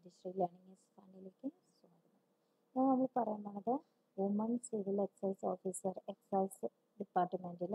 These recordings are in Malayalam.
ഭാഗ്യശ്രീ ലേണിംഗ് ഈസ് ഫണ്ണിലേക്ക് സ്വാഗതം. നമ്മൾ പറയാൻ പോണത് woman civil excise officer excise ഡിപ്പാർട്ട്മെൻറ്റിൽ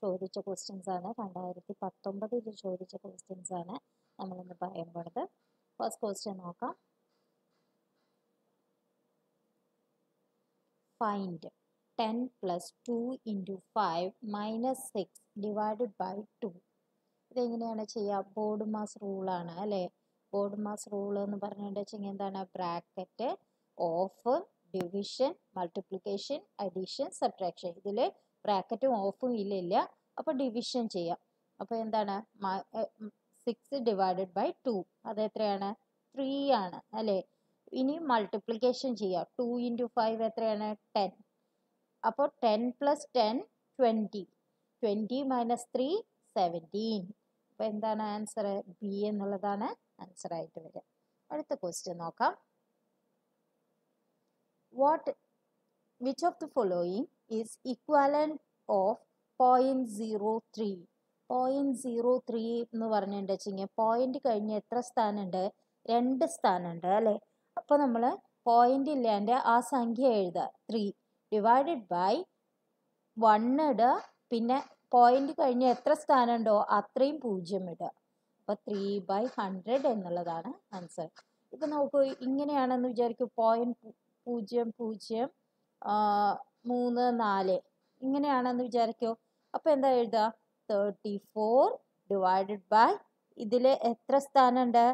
ചോദിച്ച ക്വസ്റ്റ്യൻസ് ആണ്. 2019 ചോദിച്ച ക്വസ്റ്റ്യൻസ് ആണ് നമ്മളിന്ന് പറയാൻ പോണത്. ഫസ്റ്റ് ക്വസ്റ്റ്യൻ നോക്കാം. ഫൈൻഡ് 10 + 2 × 5 - 6 / 2. ഇതെങ്ങനെയാണ് ചെയ്യുക? ബോർഡ് മാസ് റൂളാണ് അല്ലേ? ബോർഡ് മാസ് റൂൾ എന്ന് പറഞ്ഞിട്ടുണ്ടെങ്കിൽ എന്താണ്? Bracket, of, division, multiplication, addition, subtraction. ഇതിൽ ബ്രാക്കറ്റും ഓഫും ഇല്ല. അപ്പോൾ ഡിവിഷൻ ചെയ്യാം. അപ്പോൾ എന്താണ്? 6 / 2. അത് എത്രയാണ്? 3 ആണ് അല്ലേ? ഇനി മൾട്ടിപ്ലിക്കേഷൻ ചെയ്യാം. 2 × 5 എത്രയാണ്? 10. അപ്പോൾ 10 + 10 20. 20 - 3 17. അപ്പോൾ എന്താണ് ആൻസർ? ബി എന്നുള്ളതാണ് ആൻസർ ആയിട്ട് വരിക. അടുത്ത ക്വസ്റ്റ്യൻ നോക്കാം. Which of the following is equivalent of 0.03? 0.03 എന്ന് പറഞ്ഞിട്ടുണ്ടെങ്കിൽ പോയിന്റ് കഴിഞ്ഞ് എത്ര സ്ഥാനമുണ്ട്? 2 സ്ഥാനമുണ്ട് അല്ലേ? അപ്പോൾ നമ്മൾ പോയിന്റ് ഇല്ലാണ്ട് ആ സംഖ്യ എഴുതുക. 3 / 1 ഇടുക. പിന്നെ പോയിന്റ് കഴിഞ്ഞ് എത്ര സ്ഥാനമുണ്ടോ അത്രയും 0 ഇടുക. അപ്പോൾ 3/100 എന്നുള്ളതാണ് ആൻസർ. ഇപ്പം നോക്കൂ, ഇങ്ങനെയാണെന്ന് വിചാരിക്കൂ. 0.0034 ഇങ്ങനെയാണെന്ന് വിചാരിക്കൂ. അപ്പോൾ എന്താ എഴുതുക? 34 ഇതിൽ എത്ര സ്ഥാനമുണ്ട്?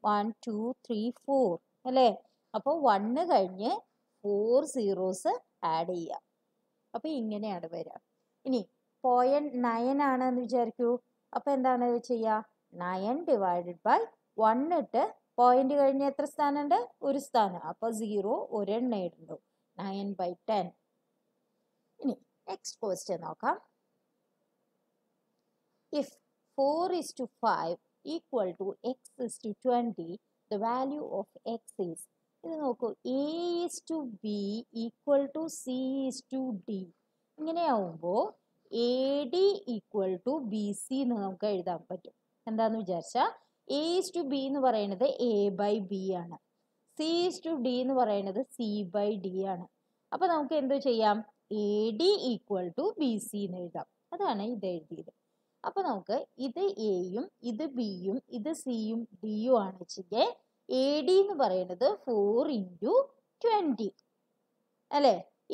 1 2 3 4 അല്ലേ? അപ്പോൾ 1 കഴിഞ്ഞ് 4 zeros ആഡ് ചെയ്യുക. അപ്പോൾ ഇങ്ങനെയാണ് വരിക. ഇനി 0.9 ആണെന്ന് വിചാരിക്കൂ. അപ്പോൾ എന്താണ് ചെയ്യുക? 9 / 1 ഇട്ട് പോയിന്റ് കഴിഞ്ഞ് എത്ര സ്ഥാനമുണ്ട്? 1 സ്ഥാനം. അപ്പോൾ 0 ഒരെണ്ണം ഇടുന്നു. 9/10. ഇനി നെക്സ്റ്റ് ക്വസ്റ്റ്യൻ നോക്കാം. If 4:5 = x = 20, the value of x is. ഇത് നോക്കൂ, a:b = c:d. ഇങ്ങനെയാവുമ്പോൾ AD = BC എന്ന് നമുക്ക് എഴുതാൻ പറ്റും. എന്താന്ന് വിചാരിച്ചാൽ a:b എന്ന് പറയുന്നത് a/b ആണ്. c:d എന്ന് പറയുന്നത് c/d ആണ്. അപ്പോൾ നമുക്ക് എന്ത് ചെയ്യാം? AD = BC എന്ന് എഴുതാം. അതാണ് ഇത് എഴുതിയത്. അപ്പോൾ നമുക്ക് ഇത് എയും ഇത് ബിയും ഇത് സിയും ഡിയും ആണ് വെച്ചെങ്കിൽ AD എന്ന് പറയുന്നത് 4 × 20 അല്ലേ? =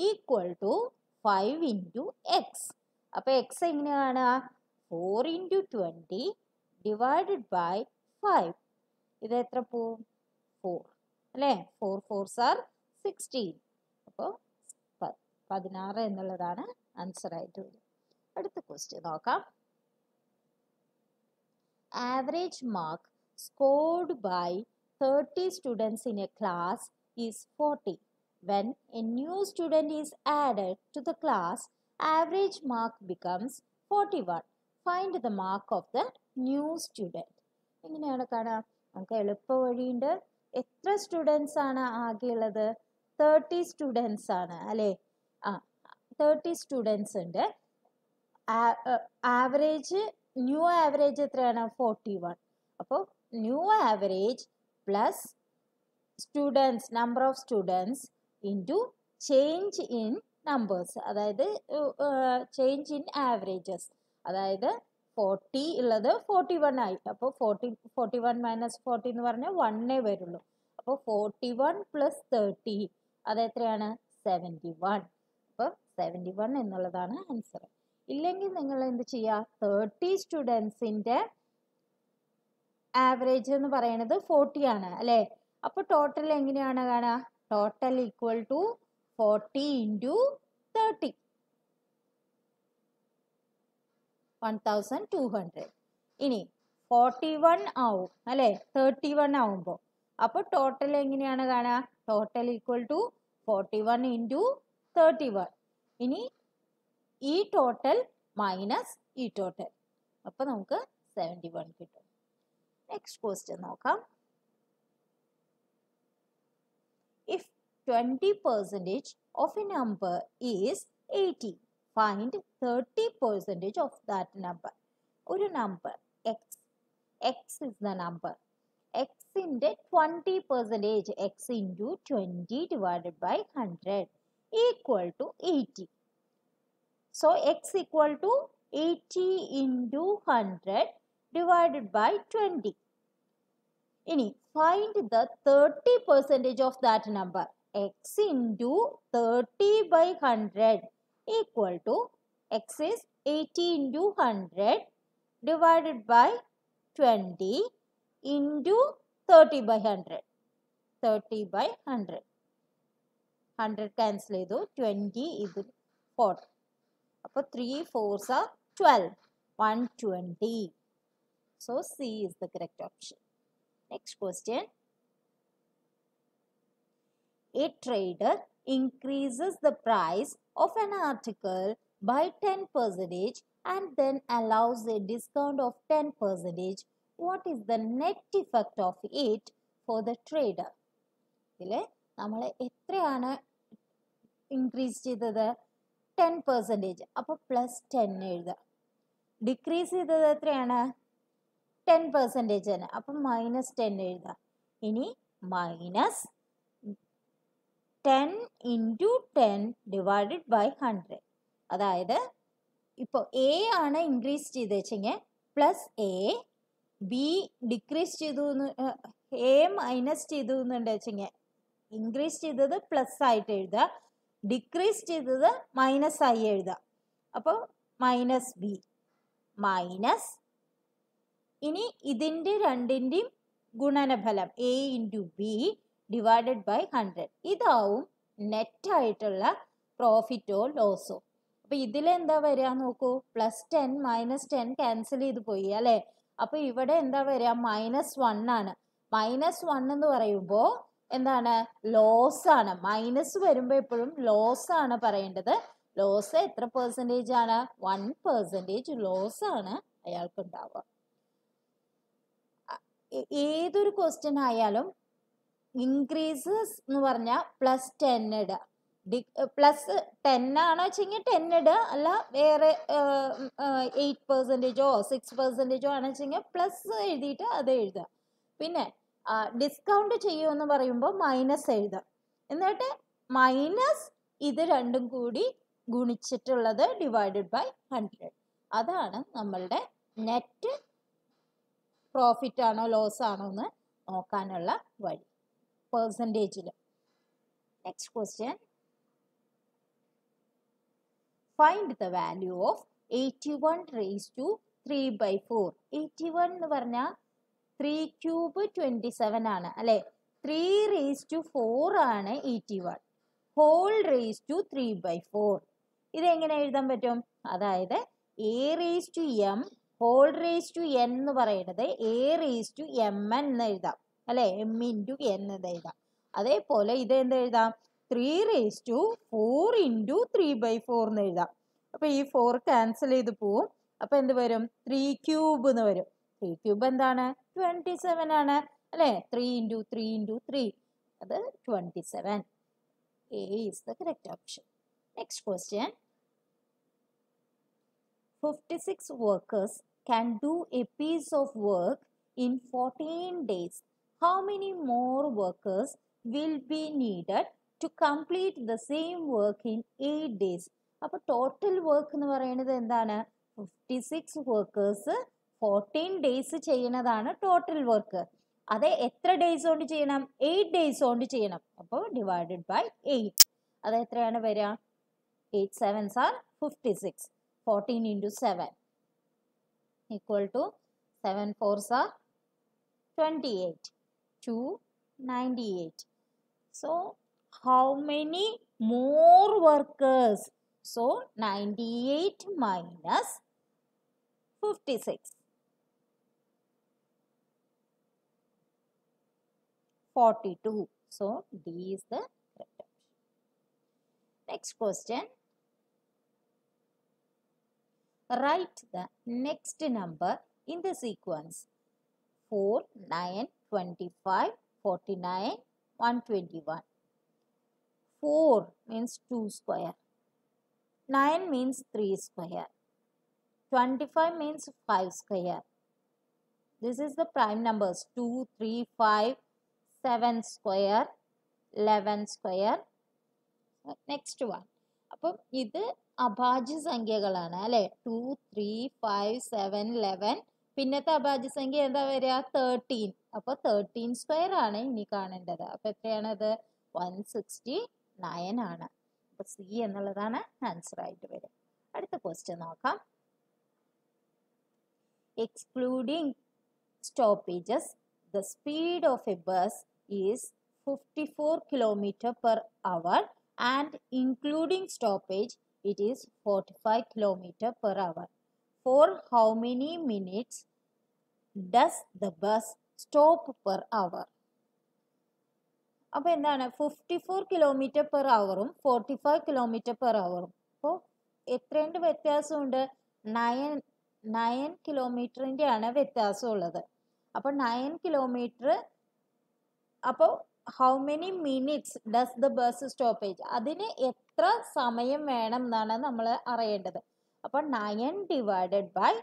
5 × x. അപ്പോൾ x എങ്ങനെയാണ്? 4 × 20 / 5. ഇത് എത്ര പോവും? 4 അല്ലേ? 4 4s are 16. അപ്പോൾ 16 എന്നുള്ളതാണ് ആൻസർ ആയിട്ട് വരും. അടുത്ത ക്വസ്റ്റ്യൻ നോക്കാം. Average mark scored by 30 students in a class is 40. When a new student is added to the class, average mark becomes 41. Find the mark of the new student. എങ്ങനെയാണ് കാണാം? നമുക്ക് എളുപ്പ വഴിയുണ്ട്. എത്ര സ്റ്റുഡൻസ് ആണ് ആകെയുള്ളത്? 30 സ്റ്റുഡൻസ് ആണ് അല്ലേ? 30 സ്റ്റുഡൻസ് ഉണ്ട്. ആവറേജ് ന്യൂ ആവറേജ് എത്രയാണ്? 41. അപ്പോൾ new average plus students, number of students into change in numbers, അതായത് ചേഞ്ച് ഇൻ ആവറേജസ്. അതായത് 40 ഉള്ളത് 41 ആയി. അപ്പോൾ 41 - 40 എന്ന് പറഞ്ഞാൽ 1 വരുള്ളൂ. അപ്പോൾ 41 + 30 അത് എത്രയാണ്? 71. അപ്പോൾ 71 എന്നുള്ളതാണ് ആൻസർ. ഇല്ലെങ്കിൽ നിങ്ങൾ എന്ത് ചെയ്യുക? 30 സ്റ്റുഡൻസിൻ്റെ ആവറേജ് എന്ന് പറയുന്നത് 40 ആണ് അല്ലേ? അപ്പോൾ ടോട്ടൽ എങ്ങനെയാണ് കാണുക? ടോട്ടൽ = 40 × 30 1200. ഇനി 41 ആവും അല്ലേ? 31 ആവുമ്പോൾ. അപ്പോൾ ടോട്ടൽ എങ്ങനെയാണ് കാണുക? ടോട്ടൽ = 41 × 31. ഇനി ഈ ടോട്ടൽ മൈനസ് ഈ ടോട്ടൽ. അപ്പോൾ നമുക്ക് 71 കിട്ടും. നെക്സ്റ്റ് ക്വസ്റ്റ്യൻ നോക്കാം. If 20% of a number is 80, find 30% of that number. ഒരു number x is the number. x ന്റെ 20%, x into 20 divided by 100 equal to 80. So x equal to 80 into 100 divided by 20. Ini find the 30% of that number. X into 30 by 100 equal to, x is 80 into 100 divided by 20 into 30 by 100. 30 by 100. 100 cancel ചെയ്തു. 20 ഇത് 4. അപ്പോൾ 3 4s are 12. 120. So C is the correct option. Next question. A trader increases the price of an article by 10% and then allows a discount of 10%. What is the net effect of it for the trader? ഇതില് നമ്മൾ എത്രയാണ് ഇൻക്രീസ് ചെയ്തത്? 10%. അപ്പോൾ +10 എഴുതാം. ഡിക്രീസ് ചെയ്തത് എത്രയാണ്? 10% ആണ്. അപ്പം -10 എഴുതാം. ഇനി -10 into 10 divided by 100. അതായത് ഇപ്പോൾ എ ആണ് ഇൻക്രീസ് ചെയ്ത് വെച്ചെങ്കിൽ +A, ബി ഡിക്രീസ് ചെയ്തു, എ മൈനസ് ചെയ്തു എന്നുണ്ട് വെച്ചെങ്കിൽ ഇൻക്രീസ് ചെയ്തത് പ്ലസ് ആയിട്ട് എഴുതുക, ഡിക്രീസ് ചെയ്തത് മൈനസ് ആയി എഴുതുക. അപ്പോൾ -B മൈനസ്, ഇനി ഇതിൻ്റെ രണ്ടിൻ്റെയും ഗുണനഫലം A into B divided by 100. ഇതാവും നെറ്റായിട്ടുള്ള പ്രോഫിറ്റോ ലോസോ. അപ്പോൾ ഇതിലെന്താ വരിക നോക്കൂ, +10 -10 ക്യാൻസൽ ചെയ്ത് പോയി അല്ലേ. അപ്പോൾ ഇവിടെ എന്താ വരിക? -1 ആണ്. -1 എന്ന് പറയുമ്പോൾ എന്താണ്? ലോസ് ആണ്. മൈനസ് വരുമ്പോൾ എപ്പോഴും ലോസ് ആണ് പറയേണ്ടത്. ലോസ് എത്ര പെർസെൻറ്റേജ് ആണ്? 1% ലോസ് ആണ് അയാൾക്ക് ഉണ്ടാവുക. ഏതൊരു ക്വസ്റ്റ്യൻ ആയാലും ഇൻക്രീസസ് എന്ന് പറഞ്ഞാൽ +10 ഇടുക. +10 ആണോ വെച്ചെങ്കിൽ 10 ഇടുക, അല്ല വേറെ 8%ഓ 6%ഓ ആണെന്ന് വെച്ചെങ്കിൽ പ്ലസ് എഴുതിയിട്ട് അത് എഴുതുക. പിന്നെ ഡിസ്കൗണ്ട് ചെയ്യുമെന്ന് പറയുമ്പോൾ മൈനസ് എഴുതുക. എന്നിട്ട് മൈനസ് ഇത് രണ്ടും കൂടി ഗുണിച്ചിട്ടുള്ളത് ഡിവൈഡഡ് ബൈ 100. അതാണ് നമ്മളുടെ നെറ്റ് പ്രോഫിറ്റ് ആണോ ലോസ് ആണോ എന്ന് നോക്കാനുള്ള വഴി പെർസെൻറ്റേജിൽ. Next question. Find the value of 81 raised to 3/4. 81 എന്ന് പറഞ്ഞാൽ 3 ക്യൂബ് 27 ആണ് അല്ലേ. 3 raised to 4 ആണ് 81. Whole raised to 3/4. ഇതെങ്ങനെ എഴുതാൻ പറ്റും? അതായത് A raised to M whole raised to n എന്ന് പറയുന്നത് A raised to mn എന്ന് എഴുതാം അല്ലേ. M into n എന്ന് എഴുതാം. അതേപോലെ ഇത് എന്ത് എഴുതാം? 3 raised to 4 into 3/4 എന്ന് എഴുതാം. അപ്പോൾ ഈ 4 ക്യാൻസൽ ചെയ്ത് പോവും. അപ്പോൾ എന്ത് വരും? 3 ക്യൂബ് എന്ന് വരും. 3 ക്യൂബ് എന്താണ്? 27 ആണ് അല്ലേ. 3 into 3 into 3 അത് 27. A is the correct option. Next question. 56 workers can do a piece of work in 14 days. How many more workers will be needed to complete the same work in 8 days? അപ്പോൾ ടോട്ടൽ വർക്ക് എന്ന് പറയുന്നത് എന്താണ്? 56 വർക്കേഴ്സ് 14 days ചെയ്യുന്നതാണ് ടോട്ടൽ വർക്ക്. അത് എത്ര ഡേയ്സ് കൊണ്ട് ചെയ്യണം? 8 days കൊണ്ട് ചെയ്യണം. അപ്പോൾ ഡിവൈഡഡ് ബൈ 8. അത് എത്രയാണ് വരിക? 8 7s are 56. 14 into 7 equal to 7 4s are 28. 298. So how many more workers? So 98 minus 56. 42. So D is the correct option. Next question. Write the next number in the sequence. 4, 9, 25, 49, 121. 4 means 2 square. 9 means 3 square. 25 means 5 square. This is the prime numbers 2, 3, 5, 7 square, 11 square. Next one. അപ്പം ഇത് അഭാജ്യ സംഖ്യകളാണ് അല്ലെ. 2, 3, 5, 7, 11. പിന്നത്തെ അഭാജ്യ സംഖ്യ എന്താ വരിക? 13. അപ്പൊ 13 സ്ക്വയർ ആണ് ഇനി കാണേണ്ടത്. അപ്പൊ എത്രയാണത്? 169 ആണ്. അപ്പൊ സി എന്നുള്ളതാണ് ആൻസർ ആയിട്ട് വരും. അടുത്ത ക്വസ്റ്റ്യൻ നോക്കാം. Excluding stoppages, the speed of a bus is 54 km per hour and including stoppage it is 45 km per hour. For how many minutes does the bus stop per hour? അപ്പോൾ എന്താണ് 54 km per hour-ഉം 45 km per hour-ഉം. അപ്പോൾ എത്രയുണ്ട് വ്യത്യാസമുണ്ട്? 9 കിലോമീറ്ററിൻ്റെ ആണ് വ്യത്യാസമുള്ളത്. അപ്പോൾ 9 കിലോമീറ്റർ. അപ്പോൾ how many minutes does the bus stoppage, അതിന് എത്ര സമയം വേണം എന്നാണ് നമ്മൾ അറിയേണ്ടത്. അപ്പോൾ 9 ഡിവൈഡഡ് ബൈ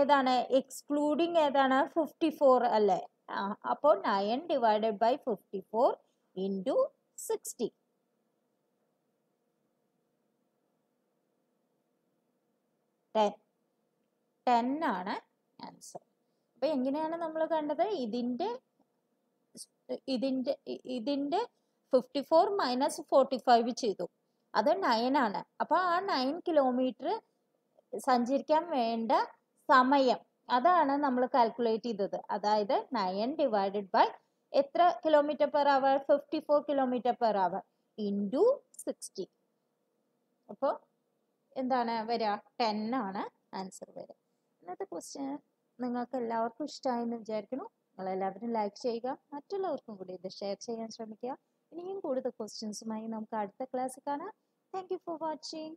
ഏതാണ്? എക്സ്ക്ലൂഡിങ് ഏതാണ്? 54 അല്ലേ. അപ്പോൾ 9 ഡിവൈഡഡ് ബൈ 54 ഇൻറ്റു 60. 10 ആണ് ആൻസർ. അപ്പോൾ എങ്ങനെയാണ് നമ്മൾ കണ്ടത്? ഇതിൻ്റെ 54 മൈനസ് 45 ചെയ്തു. അത് 9 ആണ്. അപ്പോൾ ആ 9 കിലോമീറ്റർ സഞ്ചരിക്കാൻ വേണ്ട സമയം അതാണ് നമ്മൾ കാൽക്കുലേറ്റ് ചെയ്തത്. അതായത് 9 ഡിവൈഡഡ് ബൈ എത്ര kilometre per hour? 54 kilometre per hour into 60. അപ്പോൾ എന്താണ് വരിക? 10 ആണ് ആൻസർ വരിക. ഇന്നത്തെ ക്വസ്റ്റ്യൻ നിങ്ങൾക്ക് എല്ലാവർക്കും ഇഷ്ടമായെന്ന് വിചാരിക്കുന്നു. നിങ്ങളെല്ലാവരും ലൈക്ക് ചെയ്യുക, മറ്റുള്ളവർക്കും കൂടി ഇത് ഷെയർ ചെയ്യാൻ ശ്രമിക്കുക. ഇനിയും കൂടുതൽ ക്വസ്റ്റ്യൻസുമായി നമുക്ക് അടുത്ത ക്ലാസ്സിൽ കാണാം. Thank you for watching.